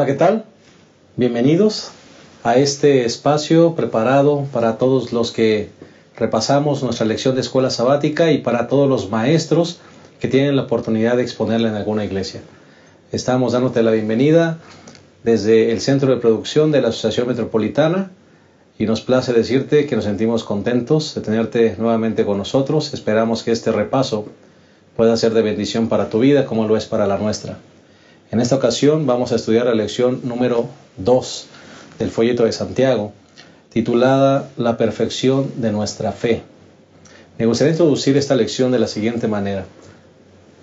Hola, ¿qué tal? Bienvenidos a este espacio preparado para todos los que repasamos nuestra lección de escuela sabática y para todos los maestros que tienen la oportunidad de exponerla en alguna iglesia. Estamos dándote la bienvenida desde el Centro de Producción de la Asociación Metropolitana y nos place decirte que nos sentimos contentos de tenerte nuevamente con nosotros. Esperamos que este repaso pueda ser de bendición para tu vida como lo es para la nuestra. En esta ocasión vamos a estudiar la lección número 2 del folleto de Santiago, titulada La perfección de nuestra fe. Me gustaría introducir esta lección de la siguiente manera.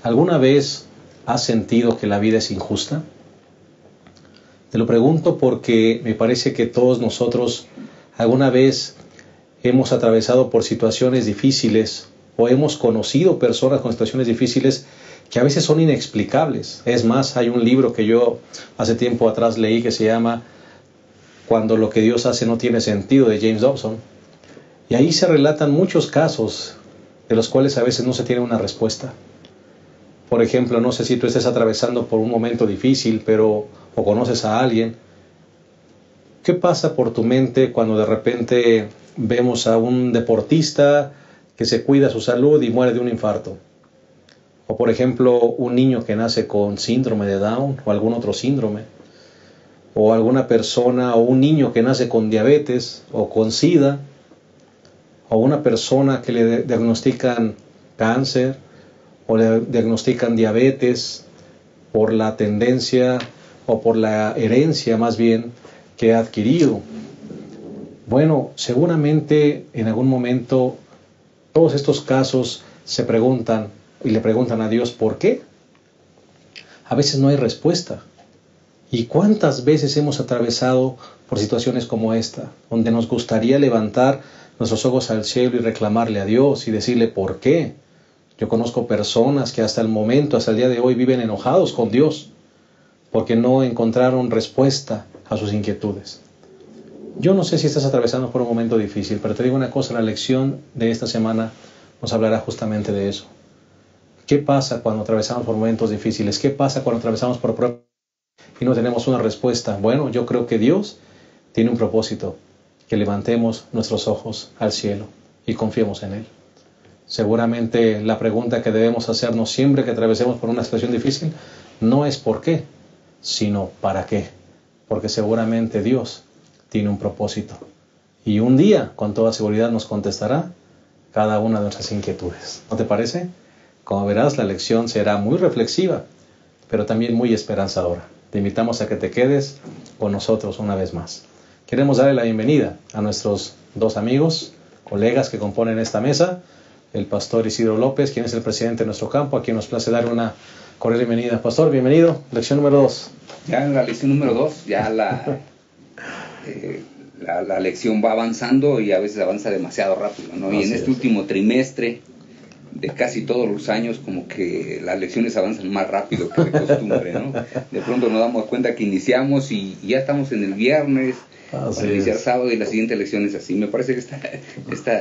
¿Alguna vez has sentido que la vida es injusta? Te lo pregunto porque me parece que todos nosotros alguna vez hemos atravesado por situaciones difíciles o hemos conocido personas con situaciones difíciles que a veces son inexplicables. Es más, hay un libro que yo hace tiempo atrás leí que se llama Cuando lo que Dios hace no tiene sentido, de James Dobson. Y ahí se relatan muchos casos de los cuales a veces no se tiene una respuesta. Por ejemplo, no sé si tú estés atravesando por un momento difícil, o conoces a alguien. ¿Qué pasa por tu mente cuando de repente vemos a un deportista que se cuida su salud y muere de un infarto? O por ejemplo, un niño que nace con síndrome de Down o algún otro síndrome. O alguna persona o un niño que nace con diabetes o con SIDA. O una persona que le diagnostican cáncer o le diagnostican diabetes por la tendencia o por la herencia más bien que ha adquirido. Bueno, seguramente en algún momento todos estos casos se preguntan y le preguntan a Dios ¿por qué? A veces no hay respuesta. ¿Y cuántas veces hemos atravesado por situaciones como esta, donde nos gustaría levantar nuestros ojos al cielo y reclamarle a Dios y decirle ¿por qué? Yo conozco personas que hasta el momento, hasta el día de hoy, viven enojados con Dios porque no encontraron respuesta a sus inquietudes. Yo no sé si estás atravesando por un momento difícil, pero te digo una cosa, la lección de esta semana nos hablará justamente de eso. ¿Qué pasa cuando atravesamos por momentos difíciles? ¿Qué pasa cuando atravesamos por pruebas y no tenemos una respuesta? Bueno, yo creo que Dios tiene un propósito, que levantemos nuestros ojos al cielo y confiemos en Él. Seguramente la pregunta que debemos hacernos siempre que atravesemos por una situación difícil no es ¿por qué?, sino ¿para qué? Porque seguramente Dios tiene un propósito. Y un día, con toda seguridad, nos contestará cada una de nuestras inquietudes. ¿No te parece? Como verás, la lección será muy reflexiva, pero también muy esperanzadora. Te invitamos a que te quedes con nosotros una vez más. Queremos darle la bienvenida a nuestros dos amigos, colegas que componen esta mesa, el pastor Isidro López, quien es el presidente de nuestro campo, a quien nos place dar una cordial bienvenida. Pastor, bienvenido. Lección número 2. Ya en la lección número 2, ya la lección va avanzando y a veces avanza demasiado rápido, ¿no? Y en este último trimestre de casi todos los años, como que las lecciones avanzan más rápido que de costumbre, ¿no? De pronto nos damos cuenta que iniciamos y ya estamos en el viernes, para iniciar sábado, y la siguiente lección es así. Me parece que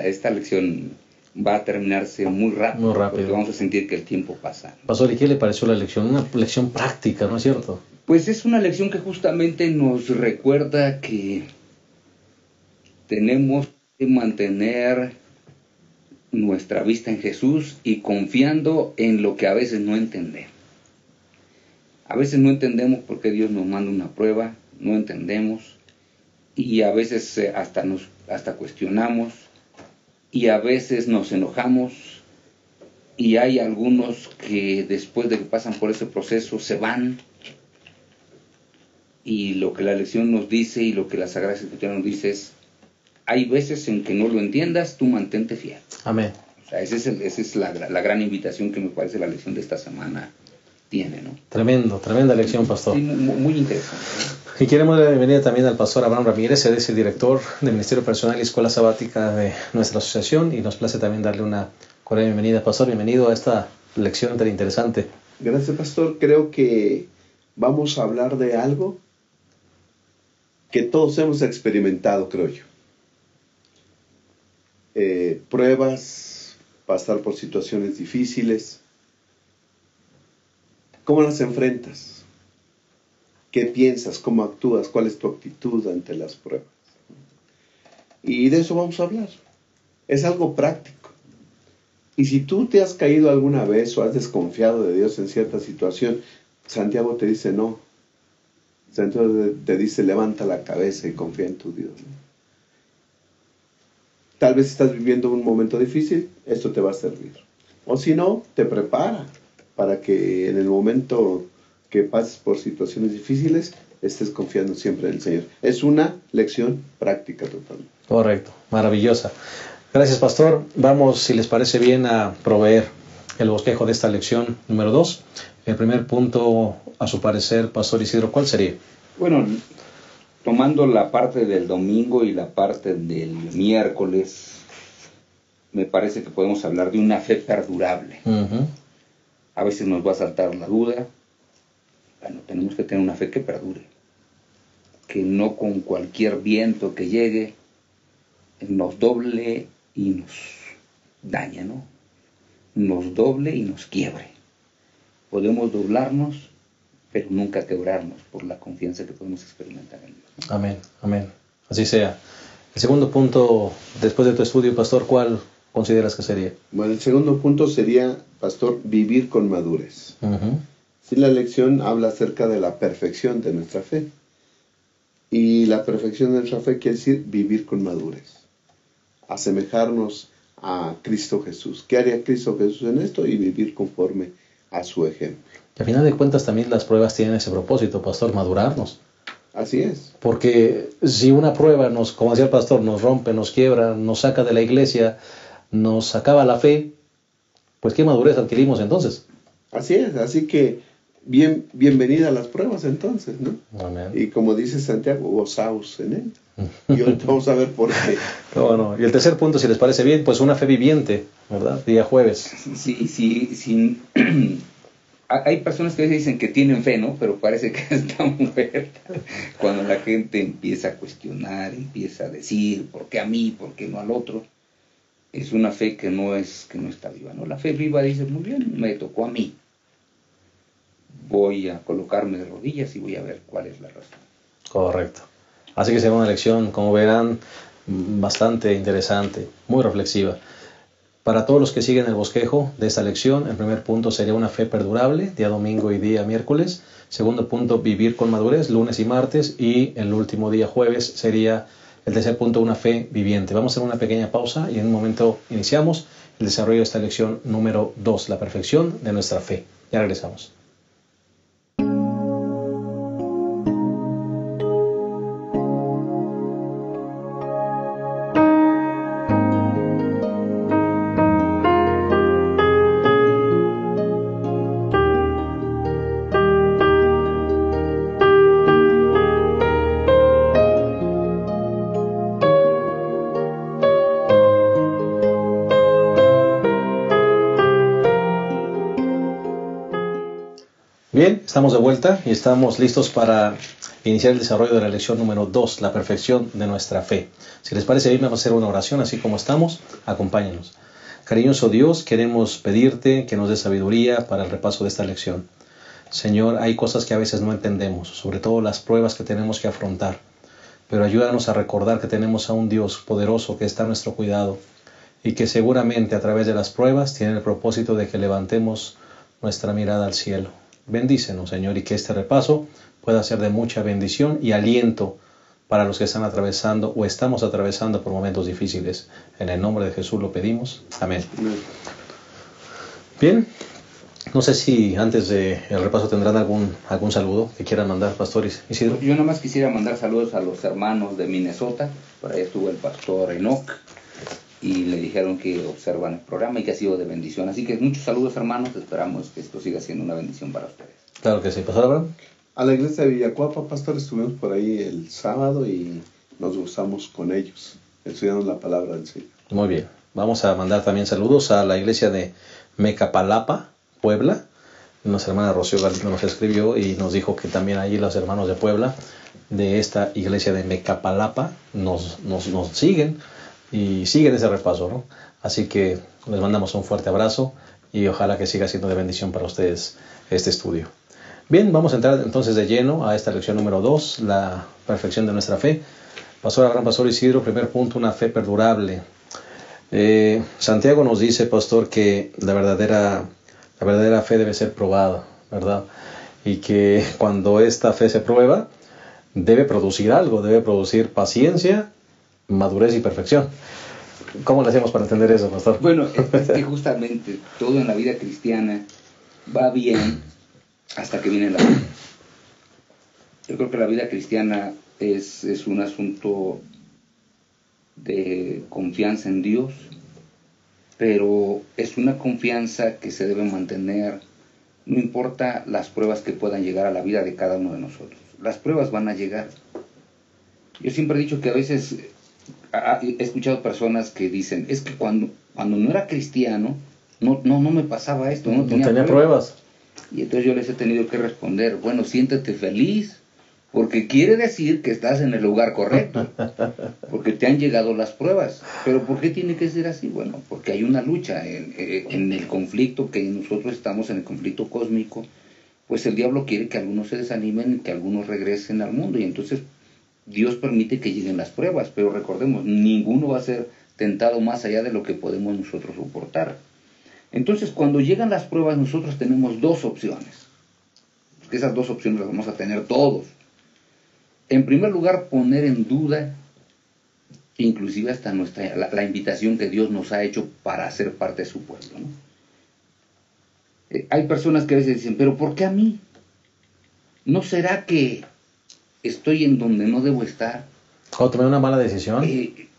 esta lección va a terminarse muy rápido, porque vamos a sentir que el tiempo pasa. Pastor, ¿y qué le pareció la lección? Una lección práctica, ¿no es cierto? Pues es una lección que justamente nos recuerda que tenemos que mantener nuestra vista en Jesús y confiando en lo que a veces no entendemos. A veces no entendemos por qué Dios nos manda una prueba, no entendemos, y a veces hasta cuestionamos, y a veces nos enojamos, y hay algunos que después de que pasan por ese proceso se van, y lo que la lección nos dice y lo que la Sagrada Escritura nos dice es: hay veces en que no lo entiendas, tú mantente fiel. Amén. O sea, esa es la gran invitación que me parece la lección de esta semana tiene, ¿no? Tremenda lección, pastor. Sí, muy interesante, ¿no? Y queremos dar la bienvenida también al pastor Abraham Ramírez. Él es el director del Ministerio Personal y Escuela Sabática de nuestra asociación, y nos place también darle una cordial bienvenida. Pastor, bienvenido a esta lección tan interesante. Gracias, pastor. Creo que vamos a hablar de algo que todos hemos experimentado, creo yo. Pruebas, pasar por situaciones difíciles. ¿Cómo las enfrentas? ¿Qué piensas? ¿Cómo actúas? ¿Cuál es tu actitud ante las pruebas? Y de eso vamos a hablar. Es algo práctico. Y si tú te has caído alguna vez o has desconfiado de Dios en cierta situación, Santiago te dice no. Santiago te dice levanta la cabeza y confía en tu Dios. Tal vez estás viviendo un momento difícil, esto te va a servir. O si no, te prepara para que en el momento que pases por situaciones difíciles, estés confiando siempre en el Señor. Es una lección práctica totalmente. Correcto, maravillosa. Gracias, pastor. Vamos, si les parece bien, a proveer el bosquejo de esta lección número 2. El primer punto, a su parecer, pastor Isidro, ¿cuál sería? Bueno, tomando la parte del domingo y la parte del miércoles, me parece que podemos hablar de una fe perdurable. A veces nos va a saltar la duda. Bueno, tenemos que tener una fe que perdure, que no con cualquier viento que llegue nos doble y nos daña, ¿no? Nos doble y nos quiebre. Podemos doblarnos, pero nunca quebrarnos por la confianza que podemos experimentar en Dios. Amén, amén. Así sea. El segundo punto, después de tu estudio, pastor, ¿cuál consideras que sería? Bueno, el segundo punto sería, pastor, vivir con madurez. Sí, la lección habla acerca de la perfección de nuestra fe. Y la perfección de nuestra fe quiere decir vivir con madurez. Asemejarnos a Cristo Jesús. ¿Qué haría Cristo Jesús en esto? Y vivir conforme a su ejemplo. Y al final de cuentas también las pruebas tienen ese propósito, pastor, madurarnos. Así es. Porque si una prueba nos, como decía el pastor, nos rompe, nos quiebra, nos saca de la iglesia, nos acaba la fe, pues ¿qué madurez adquirimos entonces? Así es, así que bienvenida a las pruebas entonces, ¿no? Amén. Y como dice Santiago, gozaos en él. Y ahorita vamos a ver por qué. Bueno, y el tercer punto, si les parece bien, pues una fe viviente, ¿verdad? Día jueves. Sí. Hay personas que dicen que tienen fe, ¿no? Pero parece que está muerta. Cuando la gente empieza a cuestionar, empieza a decir, ¿por qué a mí? ¿Por qué no al otro? Es una fe que no está viva, ¿no? La fe viva dice, muy bien, me tocó a mí. Voy a colocarme de rodillas y voy a ver cuál es la razón. Correcto. Así que será una lección, como verán, bastante interesante, muy reflexiva. Para todos los que siguen el bosquejo de esta lección, el primer punto sería una fe perdurable, día domingo y día miércoles. Segundo punto, vivir con madurez, lunes y martes. Y el último día, jueves, sería el tercer punto, una fe viviente. Vamos a hacer una pequeña pausa y en un momento iniciamos el desarrollo de esta lección número 2, la perfección de nuestra fe. Ya regresamos. Bien, estamos de vuelta y estamos listos para iniciar el desarrollo de la lección número 2, la perfección de nuestra fe. Si les parece bien, vamos a hacer una oración así como estamos. Acompáñenos. Cariñoso Dios, queremos pedirte que nos dé sabiduría para el repaso de esta lección. Señor, hay cosas que a veces no entendemos, sobre todo las pruebas que tenemos que afrontar. Pero ayúdanos a recordar que tenemos a un Dios poderoso que está a nuestro cuidado y que seguramente a través de las pruebas tiene el propósito de que levantemos nuestra mirada al cielo. Bendícenos, Señor, y que este repaso pueda ser de mucha bendición y aliento para los que están atravesando o estamos atravesando por momentos difíciles. En el nombre de Jesús lo pedimos. Amén. Bien, no sé si antes del repaso tendrán algún saludo que quieran mandar, Pastor Isidro. Yo nomás quisiera mandar saludos a los hermanos de Minnesota. Por ahí estuvo el pastor Enoch y le dijeron que observan el programa y que ha sido de bendición. Así que muchos saludos, hermanos. Esperamos que esto siga siendo una bendición para ustedes. Claro que sí. ¿Pastor Abraham? A la iglesia de Villacuapa, pastor, estuvimos por ahí el sábado y nos gozamos con ellos, estudiando la palabra del Señor. Muy bien. Vamos a mandar también saludos a la iglesia de Mecapalapa, Puebla. Nuestra hermana Rocío Galindo nos escribió y nos dijo que también allí los hermanos de Puebla, de esta iglesia de Mecapalapa, nos siguen y siguen ese repaso, ¿no? Así que les mandamos un fuerte abrazo y ojalá que siga siendo de bendición para ustedes este estudio. Bien, vamos a entrar entonces de lleno a esta lección número 2, la perfección de nuestra fe. Pastor Isidro, primer punto, una fe perdurable. Santiago nos dice, pastor, que la verdadera fe debe ser probada, ¿verdad? Y que cuando esta fe se prueba, debe producir algo, debe producir paciencia, madurez y perfección. ¿Cómo le hacemos para entender eso, pastor? Bueno, es que justamente todo en la vida cristiana va bien hasta que viene la vida. Yo creo que la vida cristiana es un asunto de confianza en Dios, pero es una confianza que se debe mantener, no importa las pruebas que puedan llegar a la vida de cada uno de nosotros. Las pruebas van a llegar. Yo siempre he dicho que a veces he escuchado personas que dicen, es que cuando no era cristiano, no me pasaba esto, no tenía pruebas. Y entonces yo les he tenido que responder, bueno, siéntete feliz, porque quiere decir que estás en el lugar correcto, porque te han llegado las pruebas. Pero ¿por qué tiene que ser así? Bueno, porque hay una lucha en el conflicto que nosotros estamos, en el conflicto cósmico. Pues el diablo quiere que algunos se desanimen, que algunos regresen al mundo, y entonces Dios permite que lleguen las pruebas. Pero recordemos, ninguno va a ser tentado más allá de lo que podemos nosotros soportar. Entonces, cuando llegan las pruebas, nosotros tenemos dos opciones. Porque esas dos opciones las vamos a tener todos. En primer lugar, poner en duda, inclusive hasta la invitación que Dios nos ha hecho para ser parte de su pueblo, ¿no? Hay personas que a veces dicen, ¿pero por qué a mí? ¿No será que estoy en donde no debo estar? ¿O tomé una mala decisión?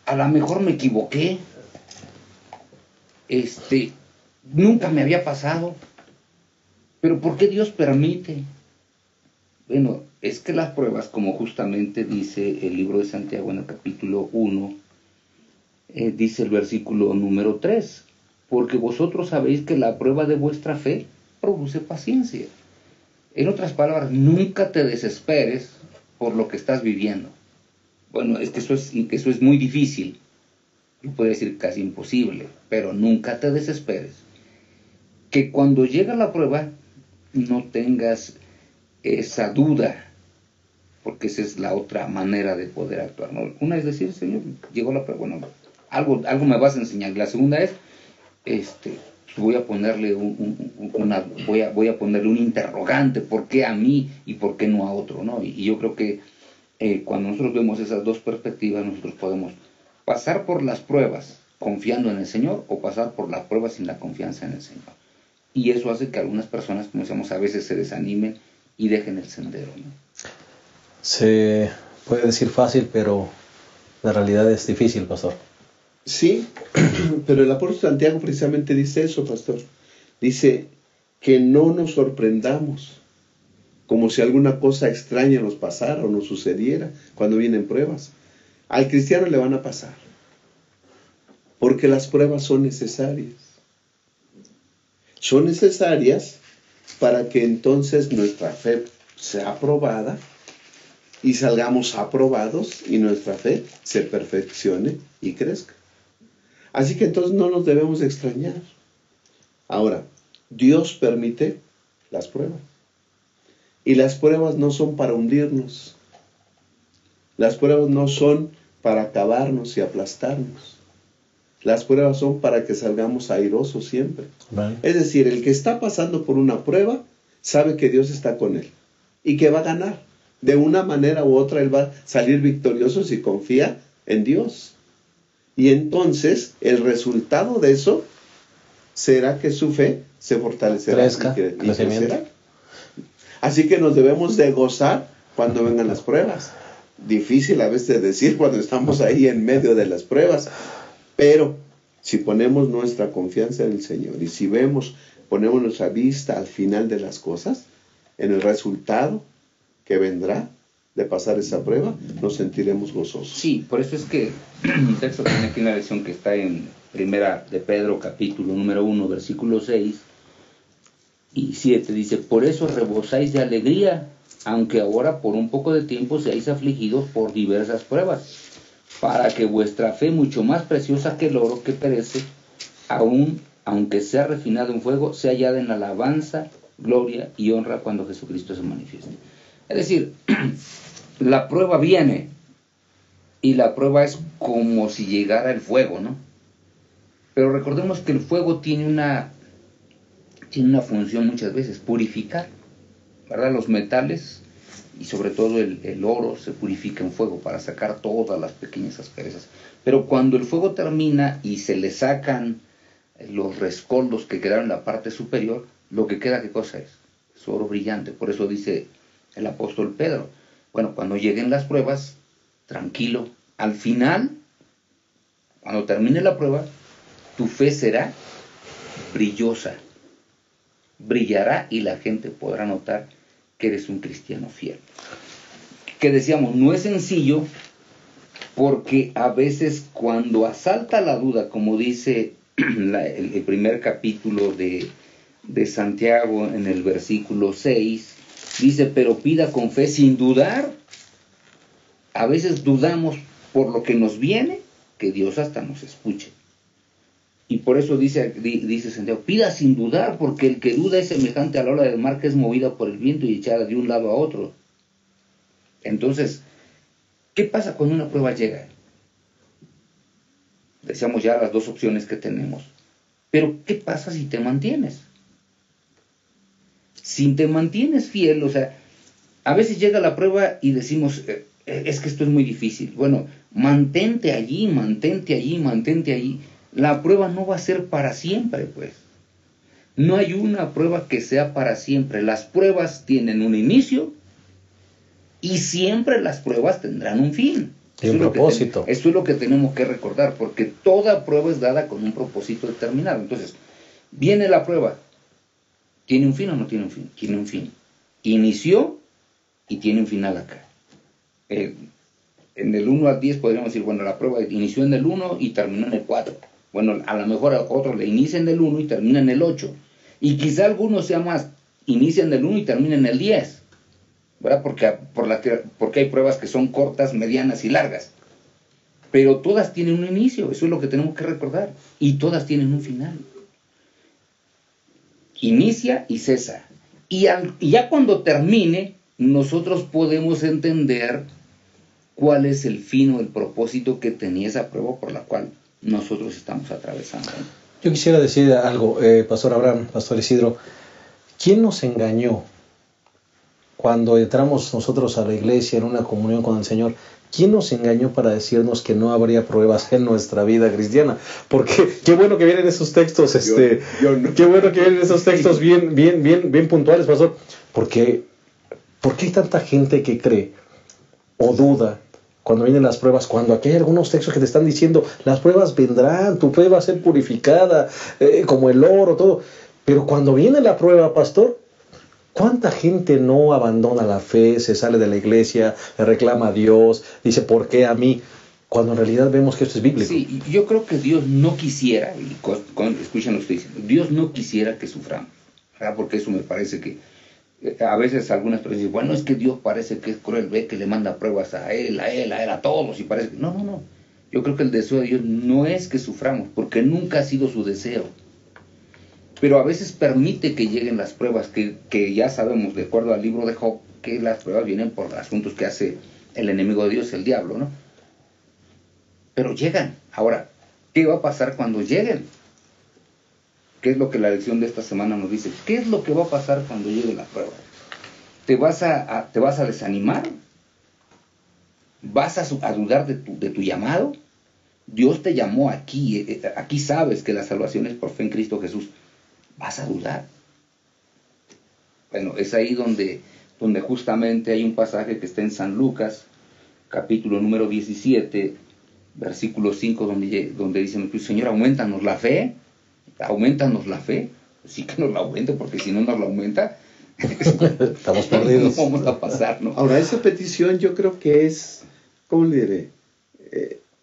A lo mejor me equivoqué. Nunca me había pasado. ¿Pero por qué Dios permite? Bueno, es que las pruebas, como justamente dice el libro de Santiago en el capítulo 1, dice el versículo número 3, porque vosotros sabéis que la prueba de vuestra fe produce paciencia. En otras palabras, nunca te desesperes por lo que estás viviendo. Bueno, es que eso es muy difícil, yo podría decir casi imposible, pero nunca te desesperes. Que cuando llega la prueba, no tengas esa duda, porque esa es la otra manera de poder actuar, ¿no? Una es decir, Señor, llegó la prueba, bueno, algo me vas a enseñar. La segunda es, voy a ponerle voy a ponerle un interrogante, ¿por qué a mí y por qué no a otro, ¿no? Y yo creo que cuando nosotros vemos esas dos perspectivas, nosotros podemos pasar por las pruebas confiando en el Señor, o pasar por las pruebas sin la confianza en el Señor. Y eso hace que algunas personas, como decíamos, a veces se desanimen y dejen el sendero, ¿no? Se puede decir fácil, pero la realidad es difícil, pastor. Sí, pero el apóstol Santiago precisamente dice eso, pastor. Dice que no nos sorprendamos como si alguna cosa extraña nos pasara o nos sucediera cuando vienen pruebas. Al cristiano le van a pasar, porque las pruebas son necesarias. Son necesarias para que entonces nuestra fe sea aprobada y salgamos aprobados y nuestra fe se perfeccione y crezca. Así que entonces no nos debemos de extrañar. Ahora, Dios permite las pruebas. Y las pruebas no son para hundirnos. Las pruebas no son para acabarnos y aplastarnos. Las pruebas son para que salgamos airosos siempre. Vale. Es decir, el que está pasando por una prueba sabe que Dios está con él y que va a ganar. De una manera u otra él va a salir victorioso si confía en Dios. Y entonces el resultado de eso será que su fe se fortalecerá y crecerá. Así que nos debemos de gozar cuando vengan las pruebas. Difícil a veces decir cuando estamos ahí en medio de las pruebas, pero si ponemos nuestra confianza en el Señor y si ponemos nuestra vista al final de las cosas, en el resultado que vendrá de pasar esa prueba, nos sentiremos gozosos. Sí, por eso es que el texto tiene aquí una lección que está en Primera de Pedro, capítulo número 1, versículos 6 y 7, dice, por eso rebosáis de alegría, aunque ahora por un poco de tiempo seáis afligidos por diversas pruebas, para que vuestra fe, mucho más preciosa que el oro que perece, aunque sea refinado en fuego, sea hallada en alabanza, gloria y honra cuando Jesucristo se manifieste. Es decir, la prueba viene, y la prueba es como si llegara el fuego, ¿no? Pero recordemos que el fuego tiene una función muchas veces, purificar, ¿verdad? Los metales y sobre todo el oro se purifica en fuego para sacar todas las pequeñas asperezas. Pero cuando el fuego termina y se le sacan los rescoldos que quedaron en la parte superior, lo que queda, ¿qué cosa es? Es oro brillante. Por eso dice el apóstol Pedro, bueno, cuando lleguen las pruebas, tranquilo, al final, cuando termine la prueba, tu fe será brillosa, brillará y la gente podrá notar que eres un cristiano fiel. Que decíamos, no es sencillo, porque a veces cuando asalta la duda, como dice el primer capítulo de Santiago en el versículo 6, dice, pero pida con fe sin dudar. A veces dudamos por lo que nos viene, que Dios hasta nos escuche. Y por eso dice Santiago, pida sin dudar, porque el que duda es semejante a la ola del mar que es movida por el viento y echada de un lado a otro. Entonces, ¿qué pasa cuando una prueba llega? Decíamos ya las dos opciones que tenemos. Pero, ¿qué pasa si te mantienes? Si te mantienes fiel, o sea, a veces llega la prueba y decimos, es que esto es muy difícil. Bueno, mantente allí, mantente allí, mantente allí. La prueba no va a ser para siempre, pues. No hay una prueba que sea para siempre. Las pruebas tienen un inicio y siempre las pruebas tendrán un fin. Y un propósito. Eso es lo que tenemos que recordar, porque toda prueba es dada con un propósito determinado. Entonces, viene la prueba. ¿Tiene un fin o no tiene un fin? Tiene un fin. Inició y tiene un final acá. En el 1 al 10 podríamos decir, bueno, la prueba inició en el 1 y terminó en el 4. Bueno, a lo mejor a otro le inicia en el 1 y termina en el 8. Y quizá algunos sea más, inicia en el 1 y termina en el 10. ¿Verdad? Porque hay pruebas que son cortas, medianas y largas. Pero todas tienen un inicio, eso es lo que tenemos que recordar. Y todas tienen un final. Inicia y cesa. Y ya cuando termine, nosotros podemos entender cuál es el fin o el propósito que tenía esa prueba por la cual nosotros estamos atravesando. Yo quisiera decir algo, Pastor Abraham, Pastor Isidro. ¿Quién nos engañó cuando entramos nosotros a la iglesia en una comunión con el Señor? ¿Quién nos engañó para decirnos que no habría pruebas en nuestra vida cristiana? Porque qué bueno que vienen esos textos, no. Qué bueno que vienen esos textos bien puntuales, Pastor. Porque ¿por qué hay tanta gente que cree o duda cuando vienen las pruebas? Cuando aquí hay algunos textos que te están diciendo, las pruebas vendrán, tu fe va a ser purificada, como el oro, todo. Pero cuando viene la prueba, Pastor, ¿cuánta gente no abandona la fe, se sale de la iglesia, le reclama a Dios, dice, ¿por qué a mí? Cuando en realidad vemos que esto es bíblico. Sí, yo creo que Dios no quisiera, escuchen lo que estoy diciendo, Dios no quisiera que suframos, ¿verdad? Porque eso me parece que a veces algunas personas dicen, bueno, es que Dios parece que es cruel, ve que le manda pruebas a él, a todos, y parece que... No. Yo creo que el deseo de Dios no es que suframos, porque nunca ha sido su deseo. Pero a veces permite que lleguen las pruebas, que ya sabemos, de acuerdo al libro de Job, que las pruebas vienen por asuntos que hace el enemigo de Dios, el diablo, ¿no? Pero llegan. Ahora, ¿qué va a pasar cuando lleguen? ¿Qué es lo que la lección de esta semana nos dice? ¿Qué es lo que va a pasar cuando llegue la prueba? ¿Te vas a desanimar? ¿Vas a dudar de tu llamado? Dios te llamó aquí. Aquí sabes que la salvación es por fe en Cristo Jesús. ¿Vas a dudar? Bueno, es ahí donde justamente hay un pasaje que está en San Lucas, capítulo número 17, versículo 5, donde dice, Señor, aumentanos la fe. Aumentanos la fe, sí que nos la aumente, porque si no nos la aumenta, estamos perdidos. No vamos a pasar, ¿no? Ahora, esa petición yo creo que es, ¿cómo le diré?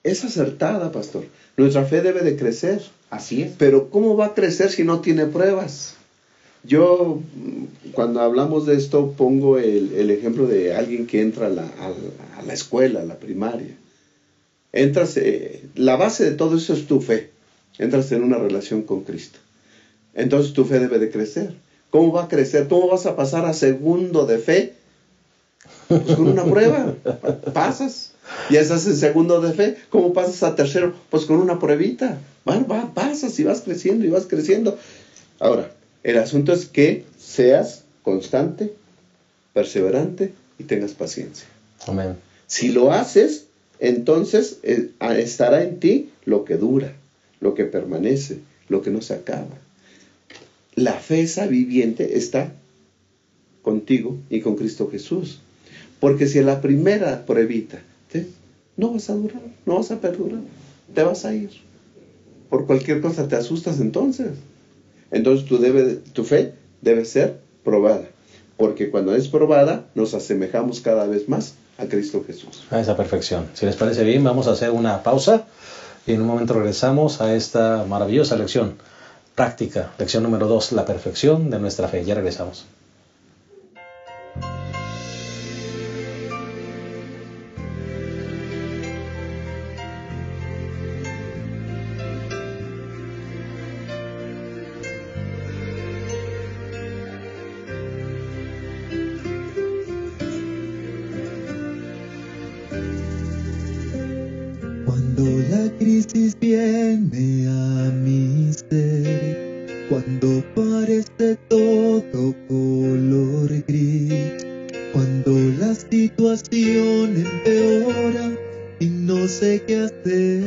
Es acertada, pastor. Nuestra fe debe de crecer. Así es. Pero ¿cómo va a crecer si no tiene pruebas? Yo, cuando hablamos de esto, pongo el ejemplo de alguien que entra a la escuela, a la primaria. La base de todo eso es tu fe. Entras en una relación con Cristo. Entonces tu fe debe de crecer. ¿Cómo va a crecer? ¿Cómo vas a pasar a segundo de fe? Pues con una prueba, pasas. Ya estás en segundo de fe. ¿Cómo pasas a tercero? Pues con una pruebita. Pasas y vas creciendo y vas creciendo. Ahora, el asunto es que seas constante, perseverante y tengas paciencia. Amén. Si lo haces, entonces estará en ti lo que dura, lo que permanece, lo que no se acaba. La fe esa viviente está contigo y con Cristo Jesús. Porque si a la primera pruebita no vas a durar, no vas a perdurar, te vas a ir. Por cualquier cosa te asustas entonces. Entonces tu fe debe ser probada. Porque cuando es probada, nos asemejamos cada vez más a Cristo Jesús. A esa perfección. Si les parece bien, vamos a hacer una pausa y en un momento regresamos a esta maravillosa lección práctica. Lección número 2, la perfección de nuestra fe. Ya regresamos. Cuando la crisis viene a mi ser, cuando parece todo color gris, cuando la situación empeora y no sé qué hacer,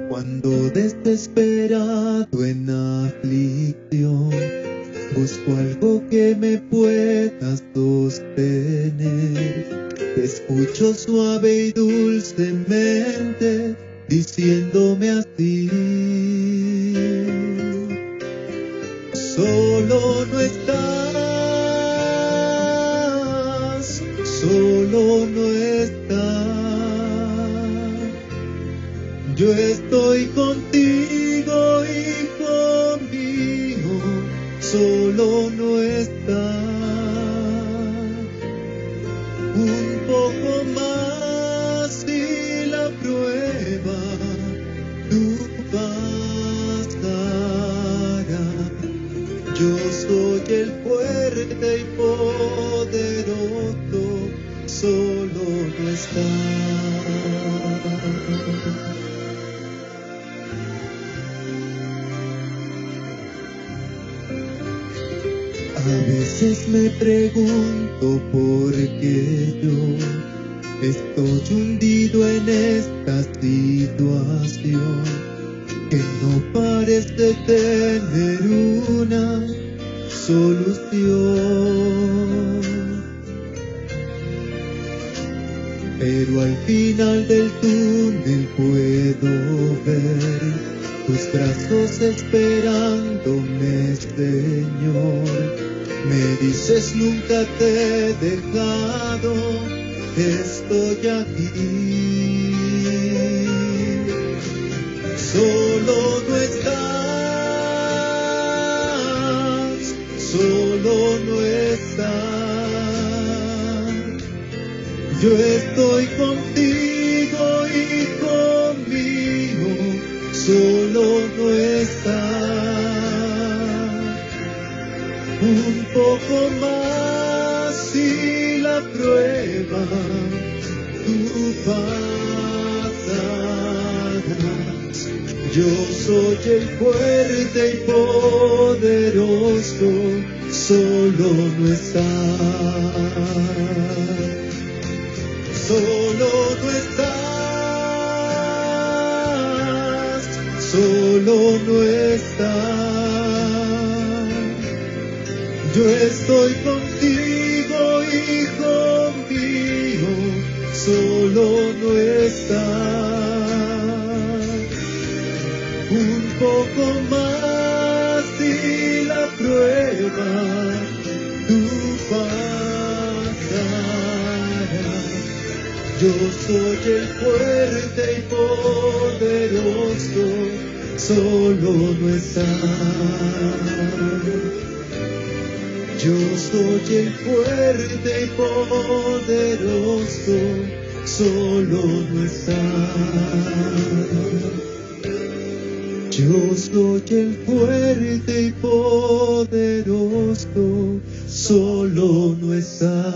cuando desesperado en aflicción busco algo que me pueda sostener, escucho suave y dulcemente diciéndome así: solo no estás, solo no estás, yo estoy contigo, hijo mío, solo no estás. Un poco más y la prueba tú pasarás. Yo soy el fuerte y poderoso, solo no estás. A veces me pregunto por qué yo estoy hundido en esta situación que no parece tener una solución. Pero al final del túnel puedo ver tus brazos esperándome, Señor. Me dices nunca te he dejado, estoy aquí. Solo no estás, solo no estás. Yo estoy contigo, hijo mío, solo no estás. Un poco más y la prueba tú pasarás. Yo soy el fuerte y poderoso, solo no estás. Solo no estás, solo no estás. Yo estoy contigo, hijo mío, solo no estás. Un poco más y la prueba tú pasarás. Yo soy el fuerte y poderoso, solo no estás. Yo soy el fuerte y poderoso, solo no estás. Yo soy el fuerte y poderoso, solo no está.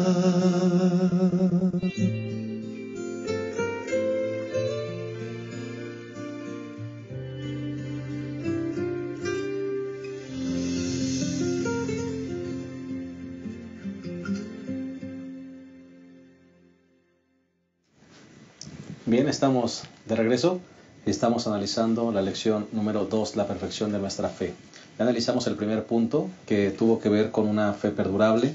Bien, estamos de regreso y estamos analizando la lección número 2, la perfección de nuestra fe. Ya analizamos el primer punto, que tuvo que ver con una fe perdurable.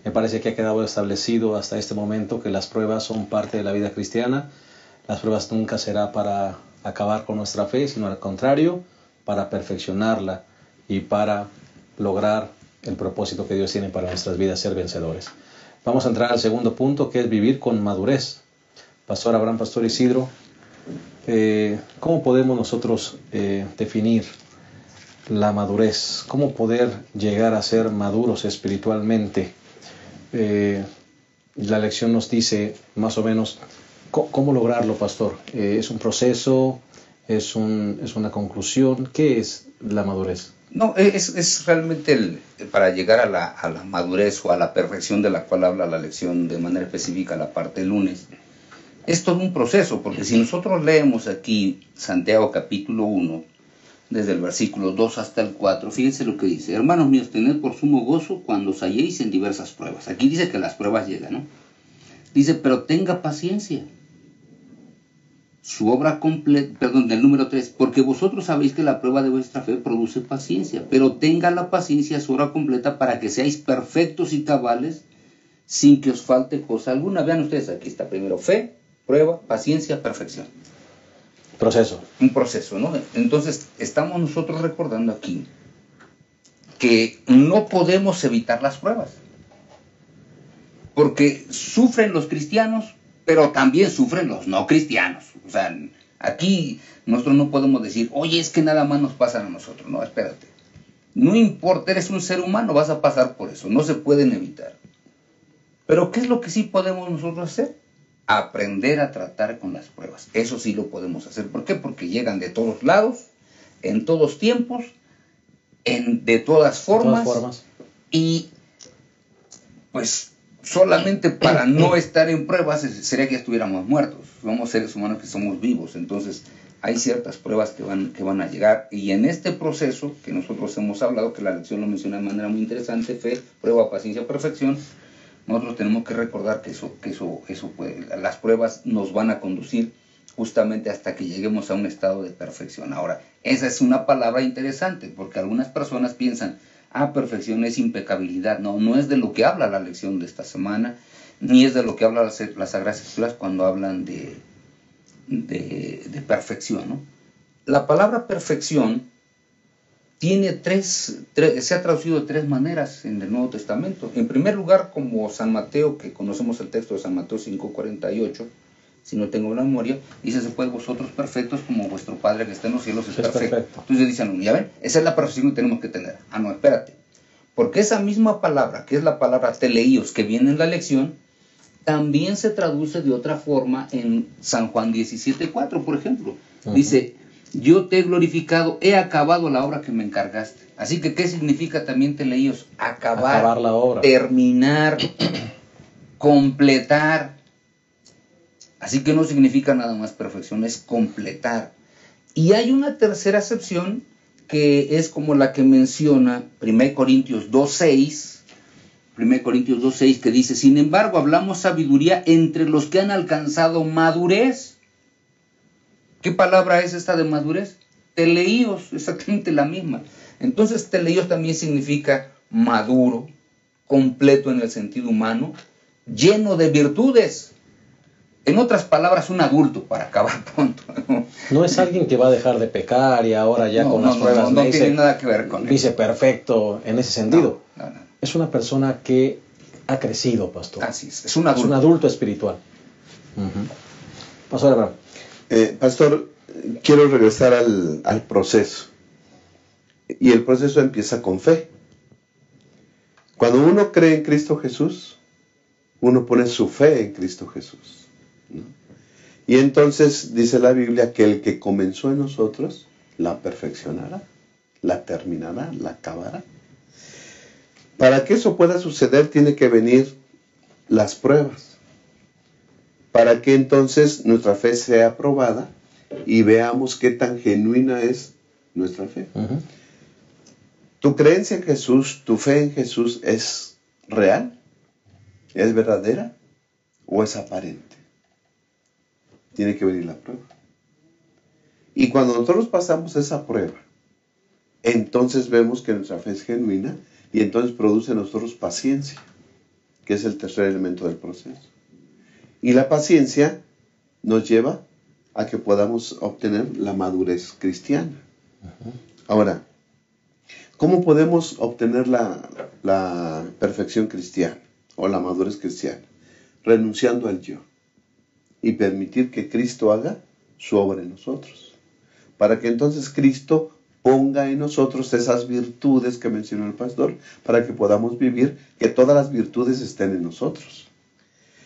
Me parece que ha quedado establecido hasta este momento que las pruebas son parte de la vida cristiana. Las pruebas nunca será para acabar con nuestra fe, sino al contrario, para perfeccionarla y para lograr el propósito que Dios tiene para nuestras vidas, ser vencedores. Vamos a entrar al segundo punto, que es vivir con madurez. Pastor Abraham, Pastor Isidro, ¿cómo podemos nosotros definir la madurez? ¿Cómo poder llegar a ser maduros espiritualmente? La lección nos dice más o menos cómo lograrlo, Pastor. ¿Es un proceso? ¿Es una conclusión? ¿Qué es la madurez? No, es realmente para llegar a la madurez o a la perfección de la cual habla la lección de manera específica, la parte del lunes. Es todo un proceso, porque si nosotros leemos aquí Santiago capítulo 1, desde el versículo 2 hasta el 4, fíjense lo que dice: hermanos míos, tened por sumo gozo cuando os halléis en diversas pruebas. Aquí dice que las pruebas llegan, ¿no? Dice, pero tenga paciencia. Su obra completa, del número 3, porque vosotros sabéis que la prueba de vuestra fe produce paciencia, pero tenga la paciencia su obra completa para que seáis perfectos y cabales, sin que os falte cosa alguna. Vean ustedes, aquí está primero fe, prueba, paciencia, perfección. Proceso. Un proceso, ¿no? Entonces, estamos nosotros recordando aquí que no podemos evitar las pruebas. Porque sufren los cristianos, pero también sufren los no cristianos. O sea, aquí nosotros no podemos decir, oye, es que nada más nos pasa a nosotros. No, espérate. No importa, eres un ser humano, vas a pasar por eso. No se pueden evitar. Pero ¿qué es lo que sí podemos nosotros hacer? Aprender a tratar con las pruebas. Eso sí lo podemos hacer. ¿Por qué? Porque llegan de todos lados, en todos tiempos, de todas formas. Y pues solamente para no estar en pruebas sería que estuviéramos muertos. Somos seres humanos que somos vivos. Entonces hay ciertas pruebas que van a llegar. Y en este proceso que nosotros hemos hablado, que la lección lo menciona de manera muy interesante: fe, prueba, paciencia, perfección. Nosotros tenemos que recordar que las pruebas nos van a conducir justamente hasta que lleguemos a un estado de perfección. Ahora, esa es una palabra interesante, porque algunas personas piensan, perfección es impecabilidad. No, no es de lo que habla la lección de esta semana, ni es de lo que habla las Sagradas Escrituras cuando hablan de perfección, ¿no? La palabra perfección tiene se ha traducido de tres maneras en el Nuevo Testamento. En primer lugar, como San Mateo, que conocemos el texto de San Mateo 5:48, si no tengo la memoria, dice, se puede vosotros perfectos como vuestro Padre que está en los cielos es perfecto. Entonces dicen, ya ven, esa es la perfección que tenemos que tener. No, espérate. Porque esa misma palabra, que es la palabra teleios, que viene en la lección, también se traduce de otra forma en San Juan 17:4, por ejemplo. Dice, yo te he glorificado, he acabado la obra que me encargaste. Así que, ¿qué significa también teleios? Acabar la obra. Terminar, completar. Así que no significa nada más perfección, es completar. Y hay una tercera acepción que es como la que menciona 1 Corintios 2:6, que dice, sin embargo, hablamos sabiduría entre los que han alcanzado madurez. ¿Qué palabra es esta de madurez? Teleios, exactamente la misma. Entonces, teleios también significa maduro, completo en el sentido humano, lleno de virtudes. En otras palabras, un adulto, para acabar pronto. No es alguien que va a dejar de pecar y ahora ya con las pruebas no tiene nada que ver con eso. Dice perfecto en ese sentido. No. Es una persona que ha crecido, pastor. Así es un adulto. Es un adulto espiritual. Pastor Abraham. Pastor, quiero regresar al proceso. Y el proceso empieza con fe. Cuando uno cree en Cristo Jesús, uno pone su fe en Cristo Jesús, ¿no? Y entonces dice la Biblia que el que comenzó en nosotros la perfeccionará, la terminará, la acabará. Para que eso pueda suceder tiene que venir las pruebas, para que entonces nuestra fe sea aprobada y veamos qué tan genuina es nuestra fe. Uh-huh. ¿Tu creencia en Jesús, tu fe en Jesús es real? ¿Es verdadera? ¿O es aparente? Tiene que venir la prueba. Y cuando nosotros pasamos esa prueba, entonces vemos que nuestra fe es genuina y entonces produce en nosotros paciencia, que es el tercer elemento del proceso. Y la paciencia nos lleva a que podamos obtener la madurez cristiana. Uh-huh. Ahora, ¿cómo podemos obtener la perfección cristiana o la madurez cristiana? Renunciando al yo y permitir que Cristo haga su obra en nosotros, para que entonces Cristo ponga en nosotros esas virtudes que mencionó el pastor, para que podamos vivir, que todas las virtudes estén en nosotros.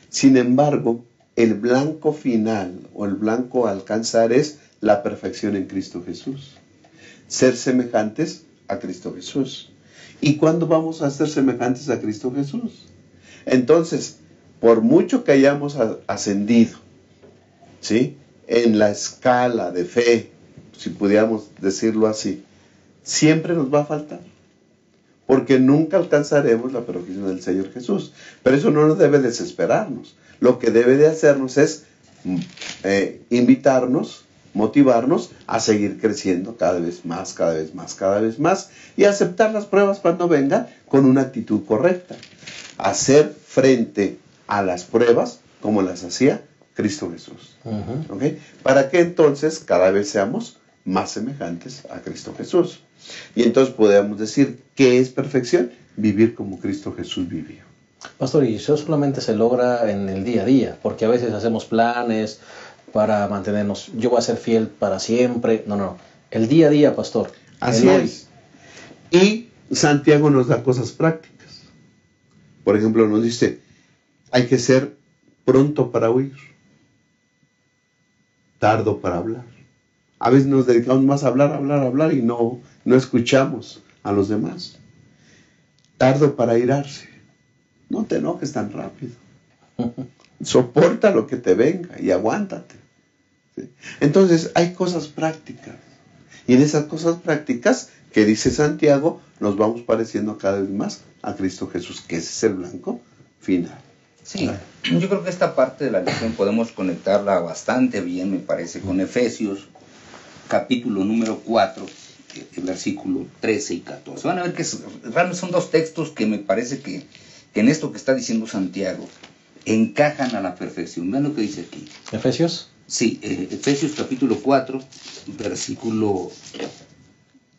Sin embargo, el blanco final o el blanco a alcanzar es la perfección en Cristo Jesús. Ser semejantes a Cristo Jesús. ¿Y cuándo vamos a ser semejantes a Cristo Jesús? Entonces, por mucho que hayamos ascendido, ¿sí?, en la escala de fe, si pudiéramos decirlo así, siempre nos va a faltar, porque nunca alcanzaremos la perfección del Señor Jesús. Pero eso no nos debe desesperarnos. Lo que debe de hacernos es invitarnos, motivarnos a seguir creciendo cada vez más, cada vez más, cada vez más, y aceptar las pruebas cuando vengan con una actitud correcta. Hacer frente a las pruebas como las hacía Cristo Jesús. Uh-huh. ¿Okay? Para que entonces cada vez seamos más semejantes a Cristo Jesús. Y entonces podemos decir, ¿qué es perfección? Vivir como Cristo Jesús vivió. Pastor, y eso solamente se logra en el día a día, porque a veces hacemos planes para mantenernos, yo voy a ser fiel para siempre. No, el día a día, pastor. Así es. Y Santiago nos da cosas prácticas. Por ejemplo, nos dice, hay que ser pronto para oír, tardo para hablar. A veces nos dedicamos más a hablar y no escuchamos a los demás. Tardo para airarse. No te enojes tan rápido. Soporta lo que te venga y aguántate. ¿Sí? Entonces hay cosas prácticas. Y en esas cosas prácticas que dice Santiago, nos vamos pareciendo cada vez más a Cristo Jesús, que ese es el blanco final. Sí, yo creo que esta parte de la lección podemos conectarla bastante bien, me parece, con Efesios, capítulo número 4, el versículo 13 y 14. Van a ver que realmente son dos textos que me parece que en esto que está diciendo Santiago encajan a la perfección. Vean lo que dice aquí. ¿Efesios? Sí, Efesios capítulo 4, versículo...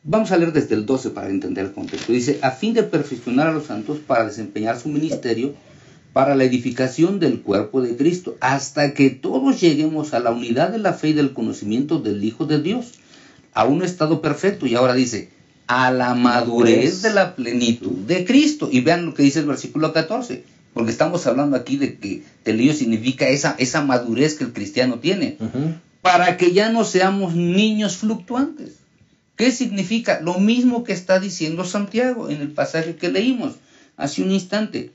Vamos a leer desde el 12 para entender el contexto. Dice, a fin de perfeccionar a los santos para desempeñar su ministerio, para la edificación del cuerpo de Cristo, hasta que todos lleguemos a la unidad de la fe y del conocimiento del Hijo de Dios, a un estado perfecto. Y ahora dice, a la madurez de la plenitud de Cristo. Y vean lo que dice el versículo 14, porque estamos hablando aquí de que telio significa esa madurez que el cristiano tiene, para que ya no seamos niños fluctuantes. ¿Qué significa? Lo mismo que está diciendo Santiago en el pasaje que leímos hace un instante,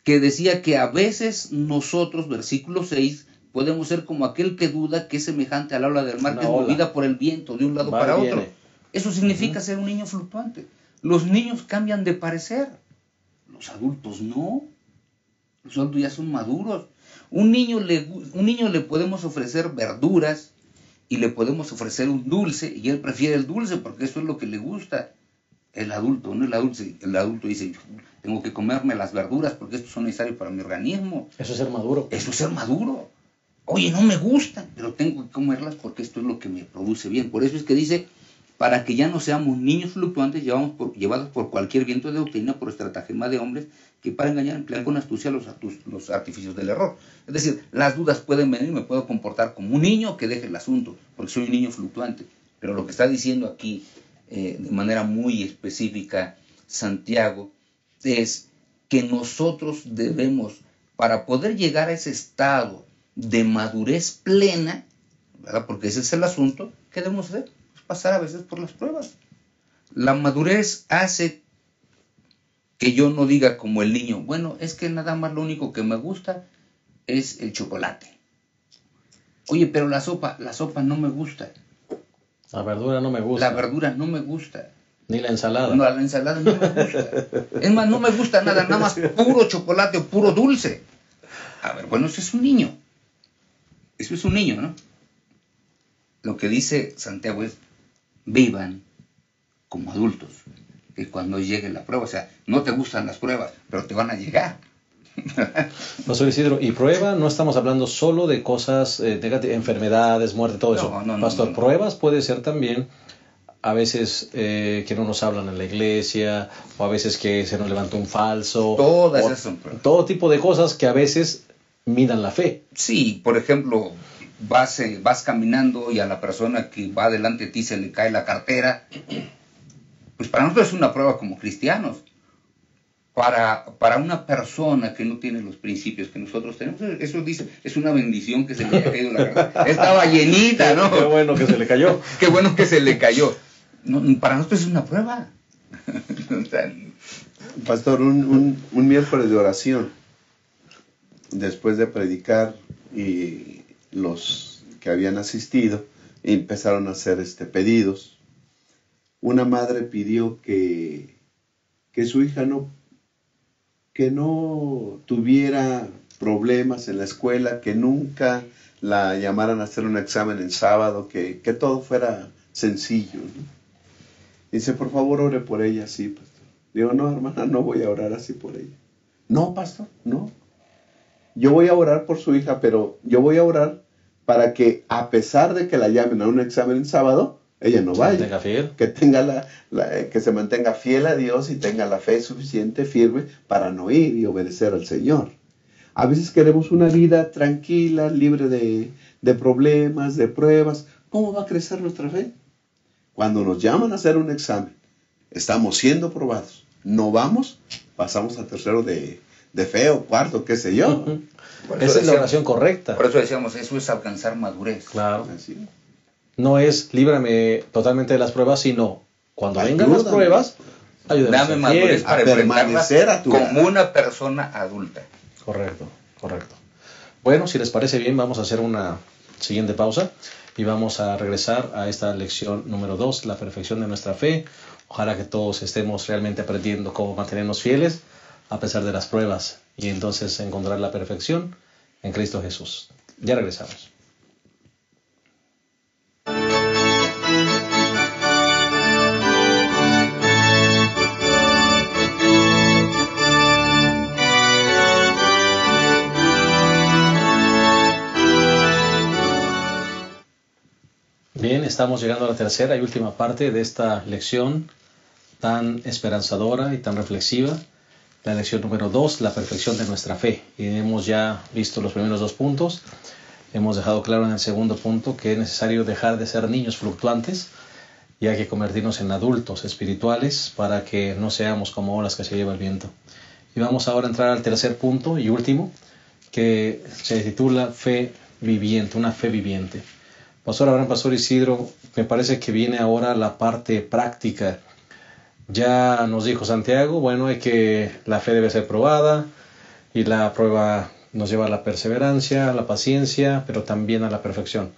que decía que a veces nosotros, versículo 6, podemos ser como aquel que duda, que es semejante al ola del mar, que es movida por el viento de un lado para otro. Eso significa ser un niño fluctuante. Los niños cambian de parecer, los adultos no. Los adultos ya son maduros. Un niño le podemos ofrecer verduras y le podemos ofrecer un dulce, y él prefiere el dulce porque eso es lo que le gusta. El adulto, no el dulce. El adulto dice, tengo que comerme las verduras porque estos son necesarios para mi organismo. Eso es ser maduro. Eso es ser maduro. Oye, no me gustan, pero tengo que comerlas porque esto es lo que me produce bien. Por eso es que dice, para que ya no seamos niños fluctuantes, llevados por cualquier viento de doctrina, por estratagema de hombres, que para engañar emplean con astucia los artificios del error. Es decir, las dudas pueden venir, me puedo comportar como un niño que deje el asunto, porque soy un niño fluctuante. Pero lo que está diciendo aquí, de manera muy específica, Santiago, es que nosotros debemos, para poder llegar a ese estado de madurez plena, ¿verdad? Porque ese es el asunto, ¿qué debemos hacer? pasar a veces por las pruebas. La madurez hace que yo no diga como el niño, bueno, es que nada más lo único que me gusta es el chocolate. Oye, pero la sopa no me gusta. La verdura no me gusta. La verdura no me gusta. Ni la ensalada. No, la ensalada no me gusta. Es más, no me gusta nada más puro chocolate o puro dulce. A ver, bueno, eso es un niño. Eso es un niño, ¿no? Lo que dice Santiago es, vivan como adultos. Que cuando llegue la prueba, o sea, no te gustan las pruebas, pero te van a llegar. Pastor Isidro, y prueba, no estamos hablando solo de cosas negativas, enfermedades, muerte, todo eso. Pastor, pruebas puede ser también a veces que no nos hablan en la iglesia, o a veces que se nos levantó un falso. Todas esas son pruebas. Todo tipo de cosas que a veces minan la fe. Sí, por ejemplo, vas caminando y a la persona que va delante de ti se le cae la cartera. Pues para nosotros es una prueba como cristianos. Para una persona que no tiene los principios que nosotros tenemos, eso dice, es una bendición que se le haya caído la cartera. Estaba llenita, ¿no? Qué bueno que se le cayó. Qué bueno que se le cayó. No, para nosotros es una prueba. Pastor, un miércoles de oración, después de predicar, y los que habían asistido empezaron a hacer pedidos. Una madre pidió que su hija que no tuviera problemas en la escuela, que nunca la llamaran a hacer un examen en sábado, que todo fuera sencillo, ¿no? Dice, por favor, ore por ella, sí, pastor. Digo, no, hermana, no voy a orar así por ella. No, pastor, no. Yo voy a orar por su hija, pero yo voy a orar para que, a pesar de que la llamen a un examen en sábado, ella no vaya. Que tenga que se mantenga fiel a Dios y tenga la fe suficiente, firme, para no ir y obedecer al Señor. A veces queremos una vida tranquila, libre de problemas, de pruebas. ¿Cómo va a crecer nuestra fe? Cuando nos llaman a hacer un examen, estamos siendo probados. No vamos, pasamos a tercero de fe o cuarto, qué sé yo. Esa es la oración correcta. Por eso decíamos, eso es alcanzar madurez. Claro. Así. No es líbrame totalmente de las pruebas, sino cuando vengan las pruebas, ayúdame. Dame madurez para permanecer a tu como una persona adulta. Correcto. Bueno, si les parece bien, vamos a hacer una siguiente pausa y vamos a regresar a esta lección número 2, la perfección de nuestra fe. Ojalá que todos estemos realmente aprendiendo cómo mantenernos fieles a pesar de las pruebas y entonces encontrar la perfección en Cristo Jesús. Ya regresamos. Bien, estamos llegando a la tercera y última parte de esta lección tan esperanzadora y tan reflexiva. La lección número 2, la perfección de nuestra fe. Y hemos ya visto los primeros 2 puntos. Hemos dejado claro en el segundo punto que es necesario dejar de ser niños fluctuantes y hay que convertirnos en adultos espirituales para que no seamos como olas que se lleva el viento. Y vamos ahora a entrar al tercer punto y último, que se titula fe viviente, una fe viviente. Pastor Abraham, Pastor Isidro, me parece que viene ahora la parte práctica. Ya nos dijo Santiago, bueno, la fe debe ser probada y la prueba nos lleva a la perseverancia, a la paciencia, pero también a la perfección.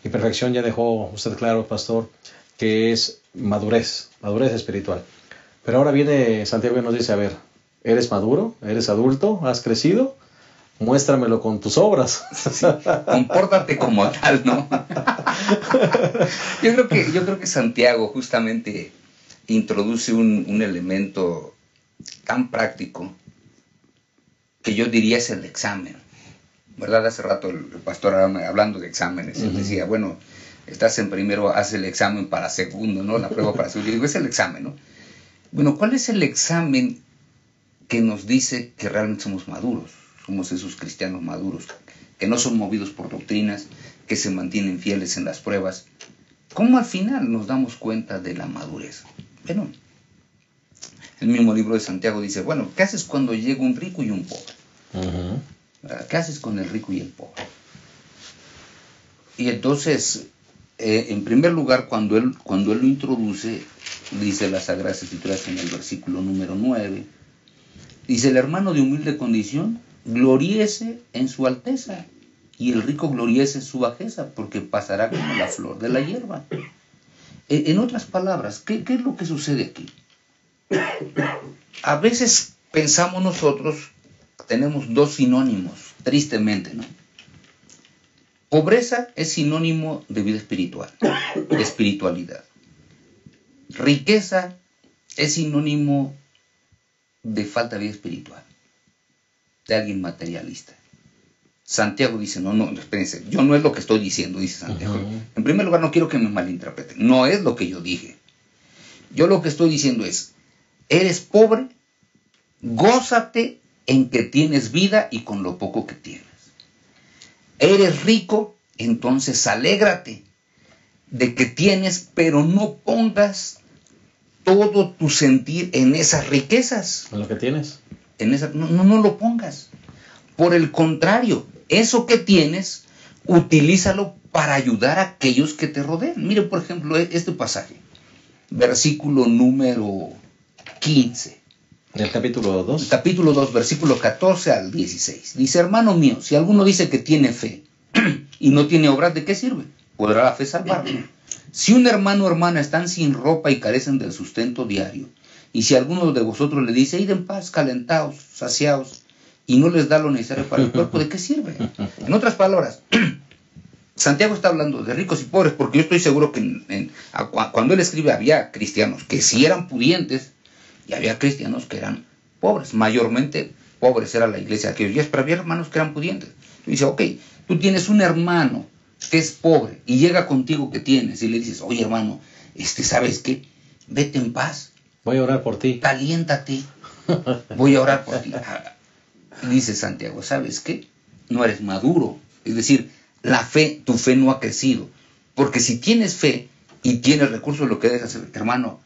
Y perfección ya dejó usted claro, Pastor, que es madurez espiritual. Pero ahora viene Santiago y nos dice, a ver, ¿eres maduro? ¿Eres adulto? ¿Has crecido? Muéstramelo con tus obras. Sí, compórtate como tal, ¿no? Yo creo que Santiago justamente introduce un elemento tan práctico que yo diría es el examen, ¿verdad? Hace rato el pastor hablando de exámenes, él decía, bueno, estás en primero, haz el examen para segundo, ¿no? La prueba para segundo. Yo digo, es el examen, ¿no? Bueno, ¿cuál es el examen que nos dice que realmente somos maduros? Somos esos cristianos maduros, que no son movidos por doctrinas, que se mantienen fieles en las pruebas. ¿Cómo al final nos damos cuenta de la madurez? Bueno, el mismo libro de Santiago dice, bueno, ¿qué haces cuando llega un rico y un pobre? ¿Qué haces con el rico y el pobre? Y entonces en primer lugar, cuando él lo introduce, dice las Sagradas Escrituras en el versículo número 9, dice: el hermano de humilde condición gloríese en su alteza, y el rico gloríese en su bajeza, porque pasará como la flor de la hierba. En otras palabras, ¿qué es lo que sucede aquí? A veces pensamos nosotros, tenemos dos sinónimos, tristemente, ¿no? Pobreza es sinónimo de vida espiritual, de espiritualidad. Riqueza es sinónimo de falta de vida espiritual, de alguien materialista. Santiago dice, no, espérense, yo no es lo que estoy diciendo, dice Santiago. En primer lugar, no quiero que me malinterpreten, no es lo que yo dije. Yo lo que estoy diciendo es, eres pobre, gózate en que tienes vida y con lo poco que tienes. Eres rico, entonces alégrate de que tienes, pero no pongas todo tu sentir en esas riquezas. ¿En lo que tienes? No lo pongas. Por el contrario, eso que tienes, utilízalo para ayudar a aquellos que te rodean. Mire, por ejemplo, este pasaje, versículo número 15. ¿Del capítulo 2? Capítulo 2, versículo 14 al 16. Dice: hermano mío, si alguno dice que tiene fe y no tiene obras, ¿de qué sirve? ¿Podrá la fe salvarlo? Si un hermano o hermana están sin ropa y carecen del sustento diario, y si alguno de vosotros le dice: id en paz, calentaos, saciaos, y no les da lo necesario para el cuerpo, ¿de qué sirve? En otras palabras, Santiago está hablando de ricos y pobres, porque yo estoy seguro que cuando él escribe había cristianos que sí eran pudientes, y había cristianos que eran pobres. Mayormente pobres era la iglesia de aquellos días, pero había hermanos que eran pudientes. Y dice: ok, tú tienes un hermano que es pobre y llega contigo que tienes y le dices: oye, hermano, ¿sabes qué? Vete en paz. Voy a orar por ti. Caliéntate. Voy a orar por ti. Y dice Santiago: ¿sabes qué? No eres maduro. Es decir, tu fe no ha crecido. Porque si tienes fe y tienes recursos, lo que debes hacer, hermano,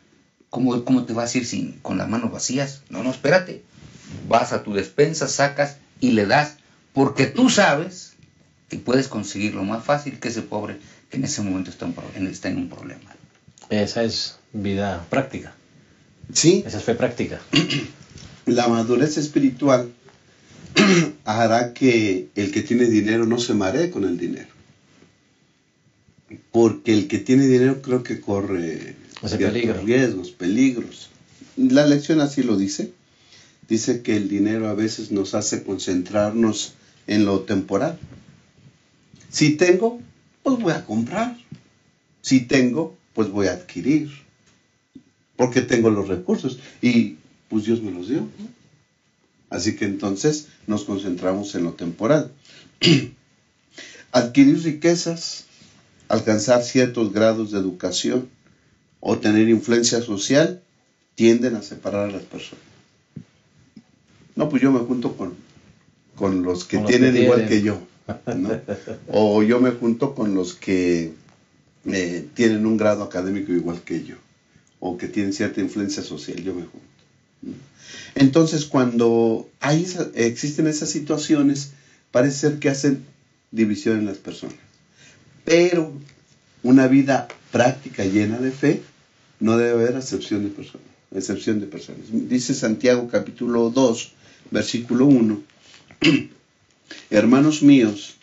¿cómo te vas a ir con las manos vacías? No, espérate. Vas a tu despensa, sacas y le das, porque tú sabes que puedes conseguirlo más fácil que ese pobre que en ese momento está en un problema. Esa es vida práctica. Sí. Esa es fe práctica. La madurez espiritual hará que el que tiene dinero no se maree con el dinero. Porque el que tiene dinero creo que corre riesgos, peligros. La lección así lo dice. Dice que el dinero a veces nos hace concentrarnos en lo temporal. Si tengo, pues voy a comprar. Si tengo, pues voy a adquirir. Porque tengo los recursos. Y pues Dios me los dio, ¿no? Así que entonces nos concentramos en lo temporal. Adquirir riquezas, alcanzar ciertos grados de educación o tener influencia social tienden a separar a las personas. No, pues yo me junto con los que tienen igual que yo, ¿no? O yo me junto con los que tienen un grado académico igual que yo, o que tienen cierta influencia social, yo me junto, ¿no? Entonces, cuando existen esas situaciones, parece ser que hacen división en las personas. Pero una vida práctica llena de fe, no debe haber excepción de personas. Dice Santiago capítulo 2, versículo 1. Hermanos míos,